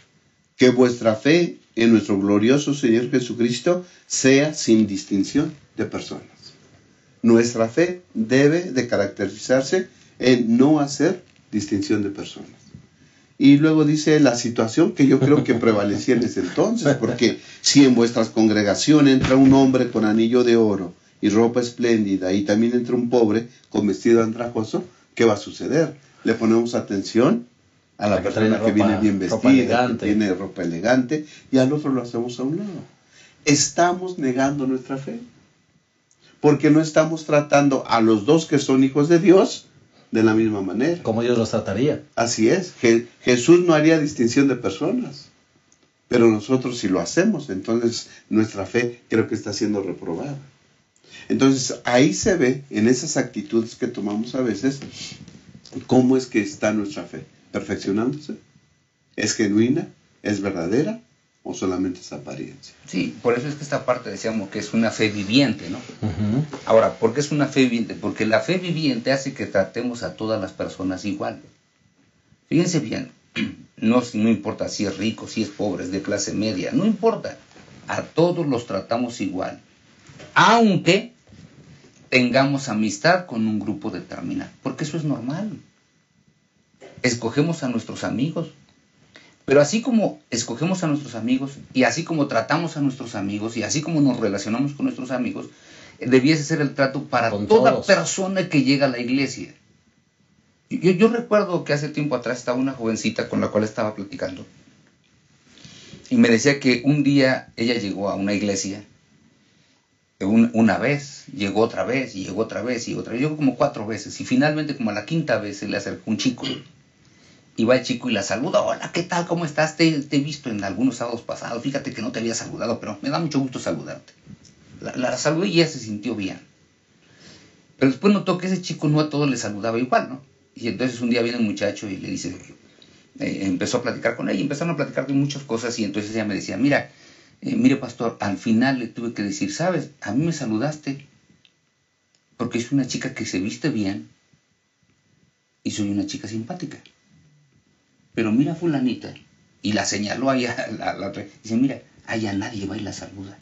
que vuestra fe en nuestro glorioso Señor Jesucristo sea sin distinción de personas. Nuestra fe debe de caracterizarse en no hacer distinción de personas. Y luego dice la situación que yo creo que prevalecía en ese entonces, porque si en vuestras congregaciones entra un hombre con anillo de oro y ropa espléndida, y también entra un pobre con vestido andrajoso, ¿qué va a suceder? Le ponemos atención a la persona que viene bien vestida, que tiene ropa elegante, y al otro lo hacemos a un lado. Estamos negando nuestra fe, porque no estamos tratando a los dos que son hijos de Dios de la misma manera. ¿Cómo Dios los trataría? Así es. Jesús no haría distinción de personas, pero nosotros sí lo hacemos. Entonces nuestra fe creo que está siendo reprobada. Entonces ahí se ve, en esas actitudes que tomamos a veces, cómo es que está nuestra fe. ¿Perfeccionándose? ¿Es genuina? ¿Es verdadera? o solamente es apariencia. Sí, por eso es que esta parte decíamos que es una fe viviente, ¿no? Ujú. Ahora, ¿por qué es una fe viviente? Porque la fe viviente hace que tratemos a todas las personas igual. Fíjense bien, no importa si es rico, si es pobre, es de clase media, no importa. A todos los tratamos igual. Aunque tengamos amistad con un grupo determinado, porque eso es normal. Escogemos a nuestros amigos, pero así como escogemos a nuestros amigos, y así como tratamos a nuestros amigos, y así como nos relacionamos con nuestros amigos, debiese ser el trato para Con toda todos. persona que llega a la iglesia. Yo recuerdo que hace tiempo atrás estaba una jovencita con la cual estaba platicando, y me decía que un día ella llegó a una iglesia, una vez, llegó otra vez, y llegó otra vez, y otra vez, llegó como 4 veces, y finalmente como a la 5ª vez se le acercó un chico, y va el chico y la saluda: hola, ¿qué tal? ¿Cómo estás? Te he visto en algunos sábados pasados, fíjate que no te había saludado, pero me da mucho gusto saludarte. La saludé y ella se sintió bien. Pero después notó que ese chico no a todos le saludaba igual, ¿no? Y entonces un día viene un muchacho y le dice, empezó a platicar con ella, y empezaron a platicar de muchas cosas, y entonces ella me decía: mire pastor, al final le tuve que decir, ¿sabes? A mí me saludaste porque es una chica que se viste bien y soy una chica simpática. Pero mira fulanita, y la señaló ahí a la otra, dice: mira, allá nadie va y la saluda.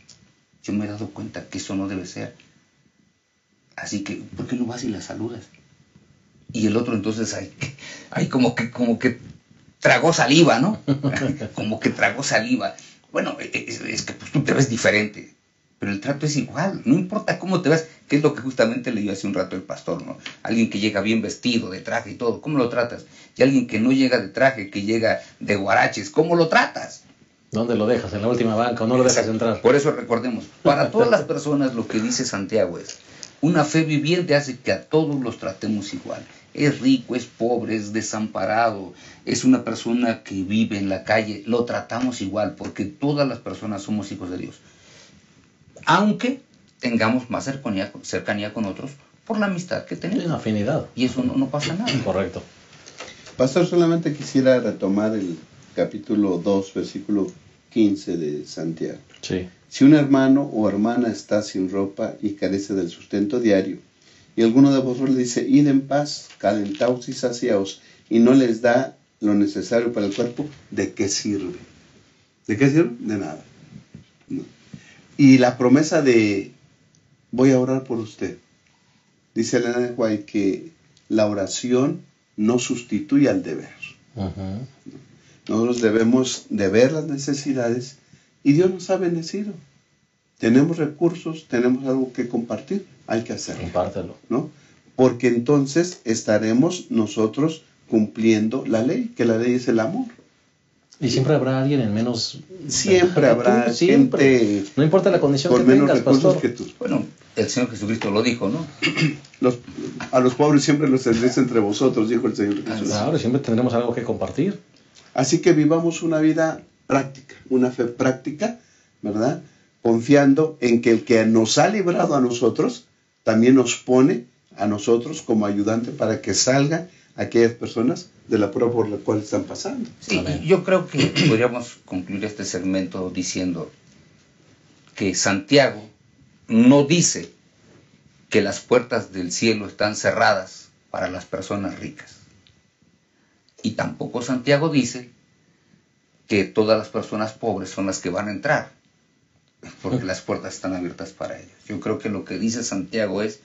Yo me he dado cuenta que eso no debe ser. Así que, ¿por qué no vas y la saludas? Y el otro entonces ahí como que tragó saliva, ¿no? Como que tragó saliva. Bueno, es que pues tú te ves diferente, pero el trato es igual, no importa cómo te ves, que es lo que justamente le dio hace un rato el pastor, ¿no? Alguien que llega bien vestido, de traje y todo, ¿cómo lo tratas? Y alguien que no llega de traje, que llega de guaraches, ¿cómo lo tratas? ¿Dónde lo dejas? ¿En la última banca o no lo dejas entrar? Por eso recordemos, para todas las personas lo que dice Santiago es: una fe viviente hace que a todos los tratemos igual. Es rico, es pobre, es desamparado, es una persona que vive en la calle, lo tratamos igual, porque todas las personas somos hijos de Dios. Aunque tengamos más cercanía con otros por la amistad que tenemos. Una afinidad. Y eso no pasa nada. Correcto. Pastor, solamente quisiera retomar el capítulo 2, versículo 15 de Santiago. Sí. Si un hermano o hermana está sin ropa y carece del sustento diario, y alguno de vosotros le dice: id en paz, calentaos y saciaos, y no les da lo necesario para el cuerpo, ¿de qué sirve? ¿De qué sirve? De nada. No. Y la promesa de: voy a orar por usted. Dice Elena White que la oración no sustituye al deber. Ujú. Nosotros debemos de ver las necesidades, y Dios nos ha bendecido. Tenemos recursos, tenemos algo que compartir, hay que hacerlo. Compártelo. ¿No? Porque entonces estaremos nosotros cumpliendo la ley, que la ley es el amor. Y siempre habrá alguien en menos... Siempre habrá Tú, siempre. gente No importa la condición con que menos tengas, recursos pastor. que tú. Bueno, el Señor Jesucristo lo dijo, ¿no? A los pobres siempre los tendréis entre vosotros, dijo el Señor Jesús. Claro, siempre tendremos algo que compartir. Así que vivamos una vida práctica, una fe práctica, ¿verdad? Confiando en que el que nos ha librado a nosotros, también nos pone a nosotros como ayudante para que salgan aquellas personas de la prueba por la cual están pasando. Sí, Amén. yo creo que podríamos concluir este segmento diciendo que Santiago no dice que las puertas del cielo están cerradas para las personas ricas. Y tampoco Santiago dice que todas las personas pobres son las que van a entrar, porque las puertas están abiertas para ellos. Yo creo que lo que dice Santiago es: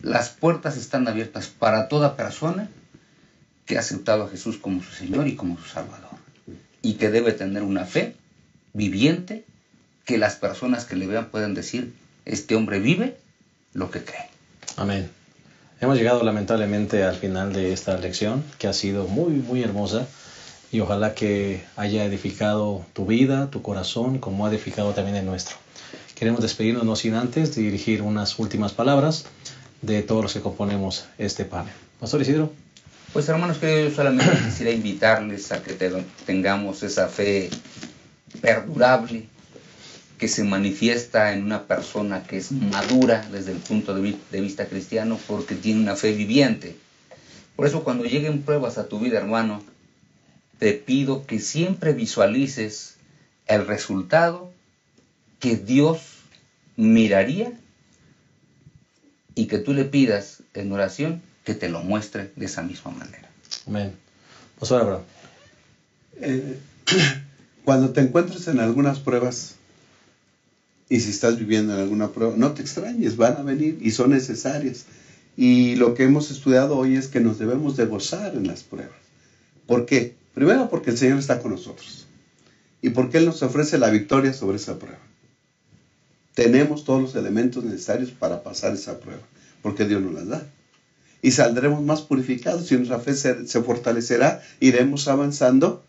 las puertas están abiertas para toda persona que ha aceptado a Jesús como su Señor y como su Salvador, y que debe tener una fe viviente, que las personas que le vean puedan decir: este hombre vive lo que cree. Amén. Hemos llegado lamentablemente al final de esta lección, que ha sido muy, muy hermosa, y ojalá que haya edificado tu vida, tu corazón, como ha edificado también el nuestro. Queremos despedirnos no sin antes dirigir unas últimas palabras de todos los que componemos este panel. Pastor Isidro. Pues hermanos queridos, yo solamente quisiera invitarles a que tengamos esa fe perdurable que se manifiesta en una persona que es madura desde el punto de vista cristiano, porque tiene una fe viviente. Por eso cuando lleguen pruebas a tu vida, hermano, te pido que siempre visualices el resultado que Dios miraría y que tú le pidas en oración que te lo muestre de esa misma manera. Amén. Pastor Abraham. Cuando te encuentres en algunas pruebas, y si estás viviendo en alguna prueba, no te extrañes, van a venir y son necesarias. Y lo que hemos estudiado hoy es que nos debemos de gozar en las pruebas. ¿Por qué? Primero porque el Señor está con nosotros. Y porque Él nos ofrece la victoria sobre esa prueba. Tenemos todos los elementos necesarios para pasar esa prueba, porque Dios nos las da. Y saldremos más purificados, y nuestra fe se fortalecerá, iremos avanzando,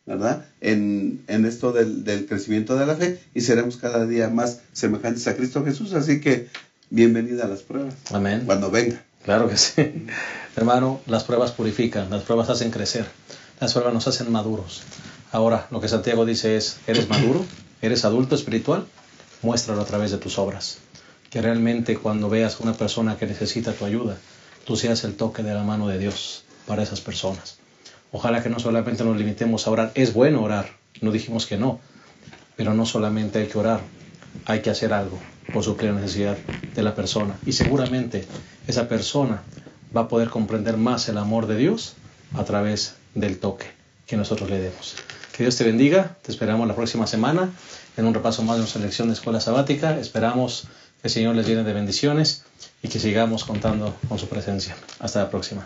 ¿verdad? En esto del crecimiento de la fe, y seremos cada día más semejantes a Cristo Jesús. Así que, bienvenida a las pruebas. Amén. Cuando venga. Claro que sí. Hermano, las pruebas purifican, las pruebas hacen crecer, las pruebas nos hacen maduros. Ahora, lo que Santiago dice es, ¿eres maduro? ¿Eres adulto espiritual? Muéstralo a través de tus obras. Que realmente cuando veas una persona que necesita tu ayuda, tú seas el toque de la mano de Dios para esas personas. Ojalá que no solamente nos limitemos a orar. Es bueno orar, no dijimos que no, pero no solamente hay que orar, hay que hacer algo por suplir la necesidad de la persona. Y seguramente esa persona va a poder comprender más el amor de Dios a través del toque que nosotros le demos. Que Dios te bendiga, te esperamos la próxima semana en un repaso más de nuestra lección de Escuela Sabática. Esperamos que el Señor les llene de bendiciones y que sigamos contando con su presencia. Hasta la próxima.